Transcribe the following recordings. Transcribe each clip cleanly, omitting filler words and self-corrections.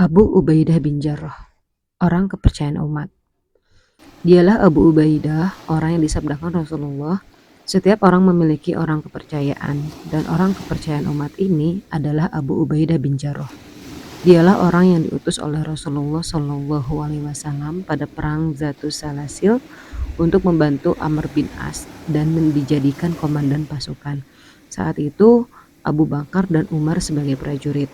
Abu Ubaidah bin Jarrah, orang kepercayaan umat. Dialah Abu Ubaidah, orang yang disabdakan Rasulullah, setiap orang memiliki orang kepercayaan, dan orang kepercayaan umat ini adalah Abu Ubaidah bin Jarrah. Dialah orang yang diutus oleh Rasulullah Shallallahu Alaihi Wasallam pada perang Zatus Salasil untuk membantu Amr bin As dan dijadikan komandan pasukan. Saat itu Abu Bakar dan Umar sebagai prajurit.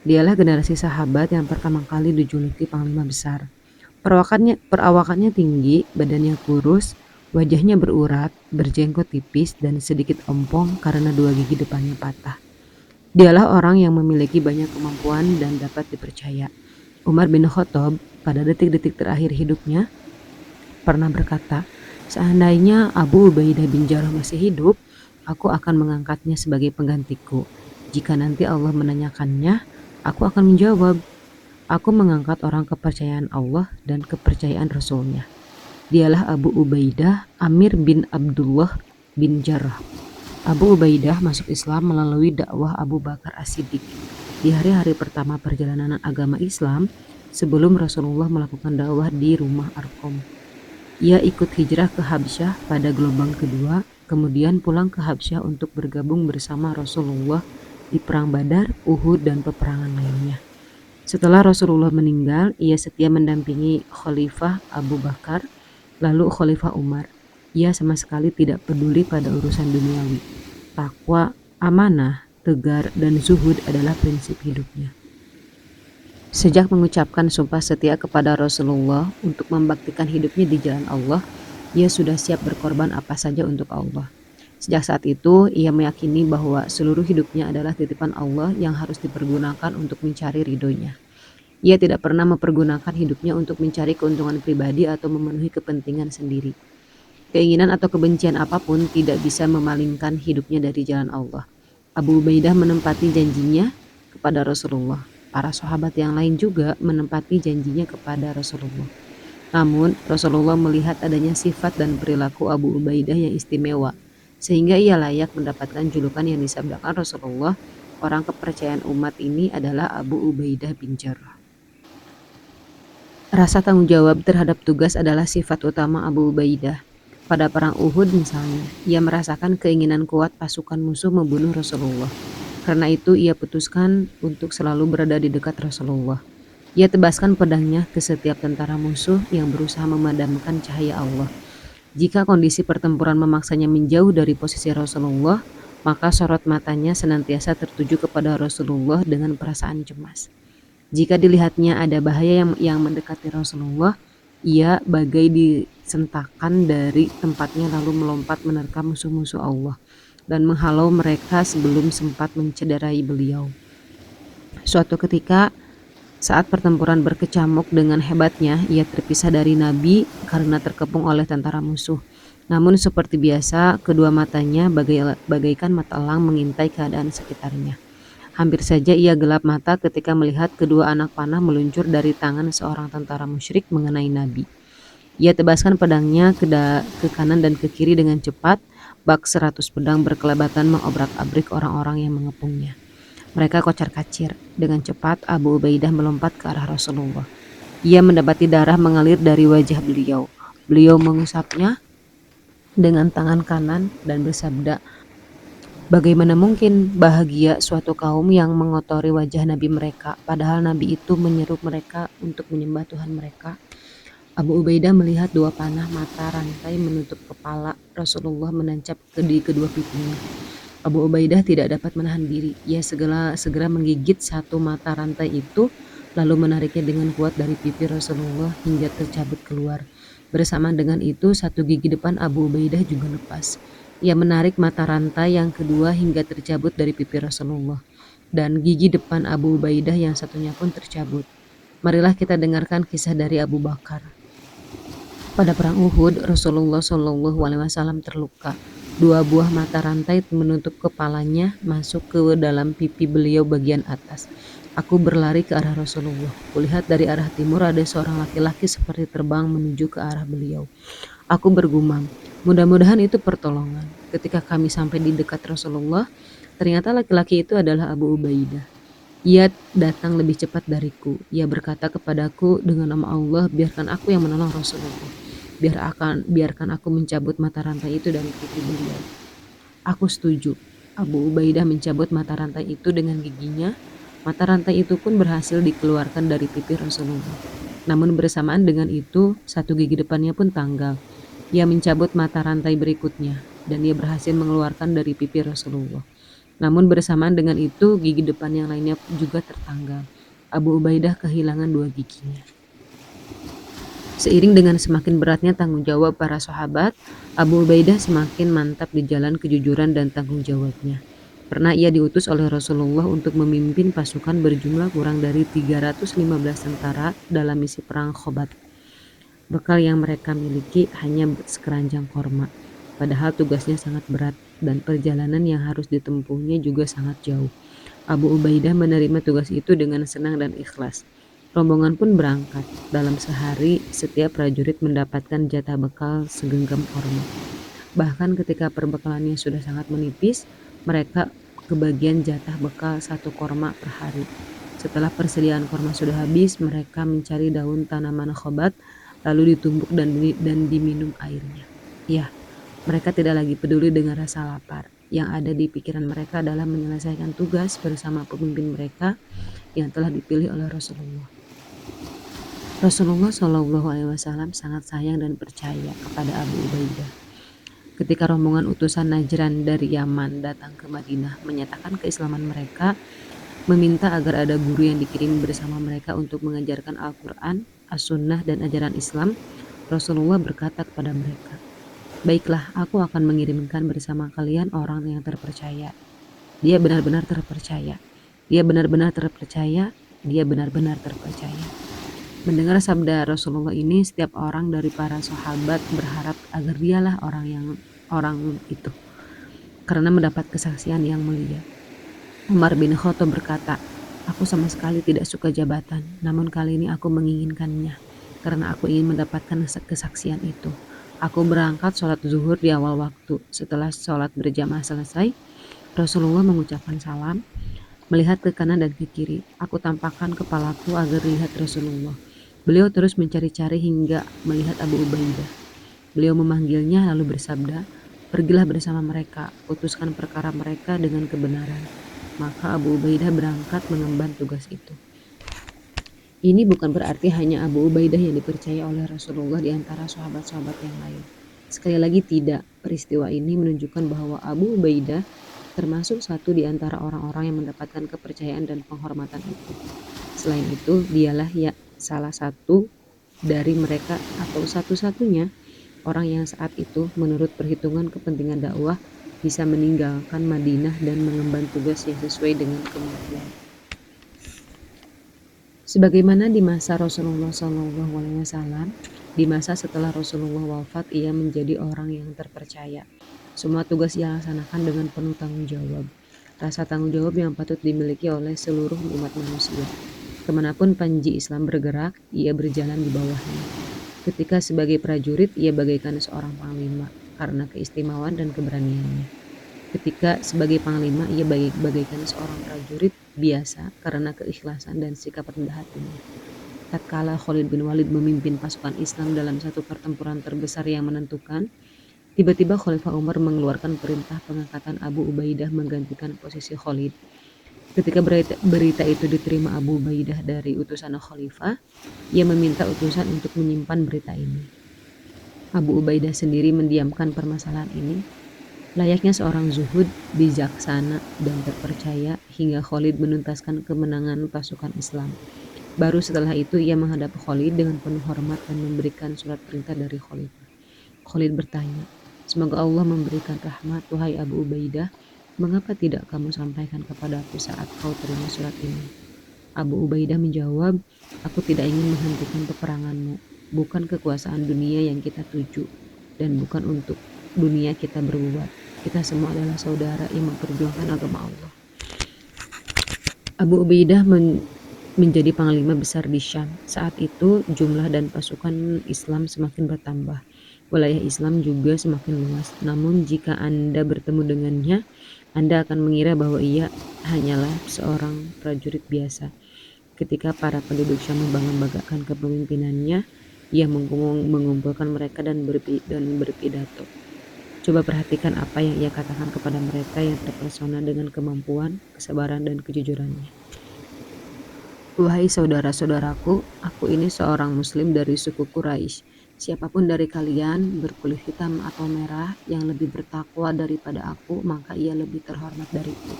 Dialah generasi sahabat yang pertama kali dijuluki Panglima Besar. Perawakannya tinggi, badannya kurus, wajahnya berurat, berjenggot tipis, dan sedikit ompong karena dua gigi depannya patah. Dialah orang yang memiliki banyak kemampuan dan dapat dipercaya. Umar bin Khattab pada detik-detik terakhir hidupnya pernah berkata, "Seandainya Abu Ubaidah bin Jarrah masih hidup, aku akan mengangkatnya sebagai penggantiku. Jika nanti Allah menanyakannya, aku akan menjawab, aku mengangkat orang kepercayaan Allah dan kepercayaan Rasulnya." Dialah Abu Ubaidah Amir bin Abdullah bin Jarrah. Abu Ubaidah masuk Islam melalui dakwah Abu Bakar As-Siddiq di hari-hari pertama perjalanan agama Islam sebelum Rasulullah melakukan dakwah di rumah Arqam. Ia ikut hijrah ke Habsyah pada gelombang kedua, kemudian pulang ke Habsyah untuk bergabung bersama Rasulullah di Perang Badar, Uhud, dan peperangan lainnya. Setelah Rasulullah meninggal, ia setia mendampingi Khalifah Abu Bakar, lalu Khalifah Umar. Ia sama sekali tidak peduli pada urusan duniawi. Takwa, amanah, tegar, dan zuhud adalah prinsip hidupnya. Sejak mengucapkan sumpah setia kepada Rasulullah untuk membaktikan hidupnya di jalan Allah, ia sudah siap berkorban apa saja untuk Allah. Sejak saat itu, ia meyakini bahwa seluruh hidupnya adalah titipan Allah yang harus dipergunakan untuk mencari ridhonya. Ia tidak pernah mempergunakan hidupnya untuk mencari keuntungan pribadi atau memenuhi kepentingan sendiri. Keinginan atau kebencian apapun tidak bisa memalingkan hidupnya dari jalan Allah. Abu Ubaidah menempati janjinya kepada Rasulullah. Para sahabat yang lain juga menempati janjinya kepada Rasulullah. Namun, Rasulullah melihat adanya sifat dan perilaku Abu Ubaidah yang istimewa, sehingga ia layak mendapatkan julukan yang disabdakan Rasulullah, orang kepercayaan umat ini adalah Abu Ubaidah bin Jarrah. Rasa tanggung jawab terhadap tugas adalah sifat utama Abu Ubaidah. Pada perang Uhud misalnya, ia merasakan keinginan kuat pasukan musuh membunuh Rasulullah. Karena itu ia putuskan untuk selalu berada di dekat Rasulullah. Ia tebaskan pedangnya ke setiap tentara musuh yang berusaha memadamkan cahaya Allah. Jika kondisi pertempuran memaksanya menjauh dari posisi Rasulullah, maka sorot matanya senantiasa tertuju kepada Rasulullah dengan perasaan cemas. Jika dilihatnya ada bahaya yang mendekati Rasulullah, ia bagai disentakan dari tempatnya lalu melompat menerkam musuh-musuh Allah dan menghalau mereka sebelum sempat mencederai beliau. Suatu ketika, saat pertempuran berkecamuk dengan hebatnya, ia terpisah dari Nabi karena terkepung oleh tentara musuh. Namun seperti biasa, kedua matanya bagaikan mata elang mengintai keadaan sekitarnya. Hampir saja ia gelap mata ketika melihat kedua anak panah meluncur dari tangan seorang tentara musyrik mengenai Nabi. Ia tebaskan pedangnya ke kanan dan ke kiri dengan cepat. Bak 100 pedang berkelebatan mengobrak-abrik orang-orang yang mengepungnya. Mereka kocar-kacir. Dengan cepat Abu Ubaidah melompat ke arah Rasulullah. Ia mendapati darah mengalir dari wajah beliau. Beliau mengusapnya dengan tangan kanan dan bersabda, "Bagaimana mungkin bahagia suatu kaum yang mengotori wajah Nabi mereka, padahal Nabi itu menyeru mereka untuk menyembah Tuhan mereka?" Abu Ubaidah melihat dua panah mata rantai menutup kepala Rasulullah menancap di kedua pipinya. Abu Ubaidah tidak dapat menahan diri. Ia segera menggigit satu mata rantai itu, lalu menariknya dengan kuat dari pipi Rasulullah hingga tercabut keluar. Bersamaan dengan itu, satu gigi depan Abu Ubaidah juga lepas. Ia menarik mata rantai yang kedua hingga tercabut dari pipi Rasulullah, dan gigi depan Abu Ubaidah yang satunya pun tercabut. Marilah kita dengarkan kisah dari Abu Bakar. Pada perang Uhud, Rasulullah Shallallahu Alaihi Wasallam terluka. Dua buah mata rantai menutup kepalanya masuk ke dalam pipi beliau bagian atas. Aku berlari ke arah Rasulullah. Kulihat dari arah timur ada seorang laki-laki seperti terbang menuju ke arah beliau. Aku bergumam, mudah-mudahan itu pertolongan. Ketika kami sampai di dekat Rasulullah, ternyata laki-laki itu adalah Abu Ubaidah. Ia datang lebih cepat dariku. Ia berkata kepadaku, dengan nama Allah, biarkan aku yang menolong Rasulullah. Biarkan aku mencabut mata rantai itu dari pipi beliau. Aku setuju. Abu Ubaidah mencabut mata rantai itu dengan giginya. Mata rantai itu pun berhasil dikeluarkan dari pipi Rasulullah. Namun bersamaan dengan itu, satu gigi depannya pun tanggal. Ia mencabut mata rantai berikutnya, dan ia berhasil mengeluarkan dari pipi Rasulullah. Namun bersamaan dengan itu, gigi depan yang lainnya juga tertanggal. Abu Ubaidah kehilangan dua giginya. Seiring dengan semakin beratnya tanggung jawab para sahabat, Abu Ubaidah semakin mantap di jalan kejujuran dan tanggung jawabnya. Pernah ia diutus oleh Rasulullah untuk memimpin pasukan berjumlah kurang dari 315 tentara dalam misi perang Khobat. Bekal yang mereka miliki hanya sekeranjang korma, padahal tugasnya sangat berat dan perjalanan yang harus ditempuhnya juga sangat jauh. Abu Ubaidah menerima tugas itu dengan senang dan ikhlas. Rombongan pun berangkat. Dalam sehari, setiap prajurit mendapatkan jatah bekal segenggam korma. Bahkan ketika perbekalannya sudah sangat menipis, mereka kebagian jatah bekal satu korma per hari. Setelah persediaan korma sudah habis, mereka mencari daun tanaman khobat, lalu ditumbuk dan diminum airnya. Ya, mereka tidak lagi peduli dengan rasa lapar. Yang ada di pikiran mereka adalah menyelesaikan tugas bersama pemimpin mereka yang telah dipilih oleh Rasulullah. Rasulullah Shallallahu Alaihi Wasallam sangat sayang dan percaya kepada Abu Ubaidah. Ketika rombongan utusan Najran dari Yaman datang ke Madinah menyatakan keislaman mereka, meminta agar ada guru yang dikirim bersama mereka untuk mengajarkan Al-Quran, As-Sunnah, dan ajaran Islam, Rasulullah berkata kepada mereka, "Baiklah, aku akan mengirimkan bersama kalian orang yang terpercaya. Dia benar-benar terpercaya. Dia benar-benar terpercaya. Dia benar-benar terpercaya." Mendengar sabda Rasulullah ini, setiap orang dari para sahabat berharap agar dialah orang itu, karena mendapat kesaksian yang mulia. Umar bin Khattab berkata, "Aku sama sekali tidak suka jabatan, namun kali ini aku menginginkannya, karena aku ingin mendapatkan kesaksian itu." Aku berangkat sholat zuhur di awal waktu. Setelah sholat berjamaah selesai, Rasulullah mengucapkan salam, melihat ke kanan dan ke kiri. Aku tampakkan kepalaku agar lihat Rasulullah. Beliau terus mencari-cari hingga melihat Abu Ubaidah. Beliau memanggilnya lalu bersabda, "Pergilah bersama mereka, putuskan perkara mereka dengan kebenaran." Maka Abu Ubaidah berangkat mengemban tugas itu. Ini bukan berarti hanya Abu Ubaidah yang dipercaya oleh Rasulullah di antara sahabat-sahabat yang lain. Sekali lagi tidak, peristiwa ini menunjukkan bahwa Abu Ubaidah termasuk satu di antara orang-orang yang mendapatkan kepercayaan dan penghormatan itu. Selain itu, dialah salah satu dari mereka atau satu-satunya orang yang saat itu menurut perhitungan kepentingan dakwah bisa meninggalkan Madinah dan mengemban tugas yang sesuai dengan kemampuan. Sebagaimana di masa Rasulullah SAW, di masa setelah Rasulullah wafat, ia menjadi orang yang terpercaya. Semua tugas ia laksanakan dengan penuh tanggung jawab. Rasa tanggung jawab yang patut dimiliki oleh seluruh umat manusia. Kemanapun panji Islam bergerak, ia berjalan di bawahnya. Ketika sebagai prajurit, ia bagaikan seorang panglima karena keistimewaan dan keberaniannya. Ketika sebagai panglima, ia bagaikan seorang prajurit biasa karena keikhlasan dan sikap rendah hatinya. Tatkala Khalid bin Walid memimpin pasukan Islam dalam satu pertempuran terbesar yang menentukan, tiba-tiba Khalifah Umar mengeluarkan perintah pengangkatan Abu Ubaidah menggantikan posisi Khalid. Ketika berita itu diterima Abu Ubaidah dari utusan Khalifah, ia meminta utusan untuk menyimpan berita ini. Abu Ubaidah sendiri mendiamkan permasalahan ini, layaknya seorang zuhud, bijaksana, dan terpercaya hingga Khalid menuntaskan kemenangan pasukan Islam. Baru setelah itu ia menghadap Khalid dengan penuh hormat dan memberikan surat perintah dari Khalifah. Khalid bertanya, "Semoga Allah memberikan rahmat, wahai Abu Ubaidah. Mengapa tidak kamu sampaikan kepadaku saat kau terima surat ini?" Abu Ubaidah menjawab, "Aku tidak ingin menghentikan peperanganmu. Bukan kekuasaan dunia yang kita tuju, dan bukan untuk dunia kita berbuat. Kita semua adalah saudara yang memperjuangkan agama Allah." Abu Ubaidah menjadi panglima besar di Syam. Saat itu jumlah dan pasukan Islam semakin bertambah. Wilayah Islam juga semakin luas. Namun jika Anda bertemu dengannya, Anda akan mengira bahwa ia hanyalah seorang prajurit biasa. Ketika para penduduk Syam membangga-banggakan kepemimpinannya, ia mengumpulkan mereka dan berpidato. Coba perhatikan apa yang ia katakan kepada mereka yang terpesona dengan kemampuan, kesabaran, dan kejujurannya. Wahai saudara-saudaraku, aku ini seorang muslim dari suku Quraisy. Siapapun dari kalian berkulit hitam atau merah yang lebih bertakwa daripada aku, maka ia lebih terhormat dariku.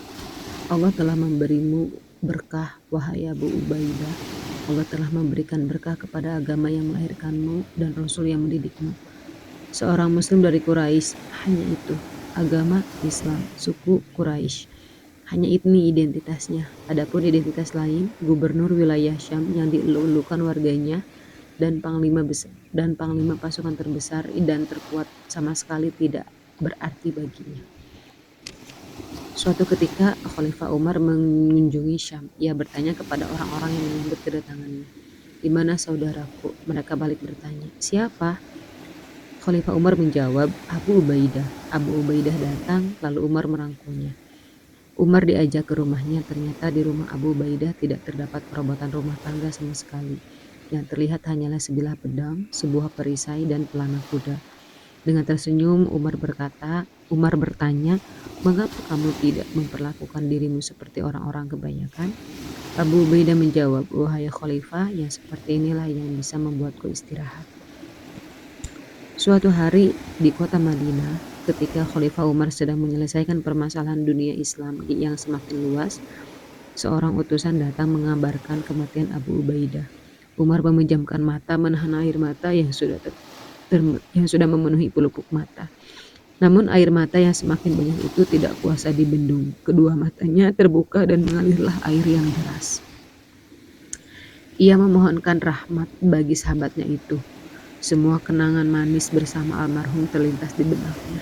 Allah telah memberimu berkah, wahai Abu Ubaidah. Allah telah memberikan berkah kepada agama yang melahirkanmu dan Rasul yang mendidikmu. Seorang muslim dari Quraisy, hanya itu. Agama Islam, suku Quraisy. Hanya ini identitasnya. Adapun identitas lain, gubernur wilayah Syam yang dielulukan warganya dan panglima pasukan terbesar dan terkuat sama sekali tidak berarti baginya. Suatu ketika Khalifah Umar mengunjungi Syam. Ia bertanya kepada orang-orang yang menyambut kedatangannya, "Di mana saudaraku?" Mereka balik bertanya, "Siapa?" Khalifah Umar menjawab, "Abu Ubaidah." Abu Ubaidah datang, lalu Umar merangkulnya. Umar diajak ke rumahnya. Ternyata di rumah Abu Ubaidah tidak terdapat perabotan rumah tangga sama sekali. Yang terlihat hanyalah sebilah pedang, sebuah perisai, dan pelana kuda. Dengan tersenyum, Umar bertanya, "Mengapa kamu tidak memperlakukan dirimu seperti orang-orang kebanyakan?" Abu Ubaidah menjawab, "Wahai Khalifah, yang seperti inilah yang bisa membuatku istirahat." Suatu hari di kota Madinah, ketika Khalifah Umar sedang menyelesaikan permasalahan dunia Islam yang semakin luas, seorang utusan datang mengabarkan kematian Abu Ubaidah. Umar memejamkan mata, menahan air mata yang sudah memenuhi pelupuk mata. Namun air mata yang semakin banyak itu tidak kuasa dibendung. Kedua matanya terbuka dan mengalirlah air yang deras. Ia memohonkan rahmat bagi sahabatnya itu. Semua kenangan manis bersama almarhum terlintas di benaknya.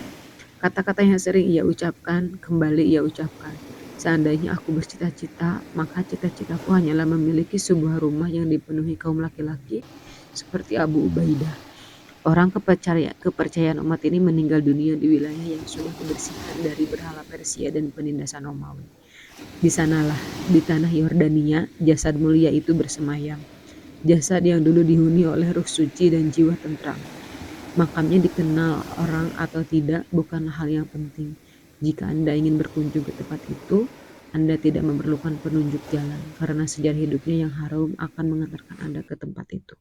Kata-kata yang sering ia ucapkan, kembali ia ucapkan. "Seandainya aku bercita-cita, maka cita-citaku hanyalah memiliki sebuah rumah yang dipenuhi kaum laki-laki seperti Abu Ubaidah." Orang kepercayaan umat ini meninggal dunia di wilayah yang sudah dibersihkan dari berhala Persia dan penindasan Romawi. Di sanalah, di tanah Yordania, jasad mulia itu bersemayam. Jasad yang dulu dihuni oleh ruh suci dan jiwa tentram. Makamnya dikenal orang atau tidak bukanlah hal yang penting. Jika Anda ingin berkunjung ke tempat itu, Anda tidak memerlukan penunjuk jalan, karena sejarah hidupnya yang harum akan mengantarkan Anda ke tempat itu.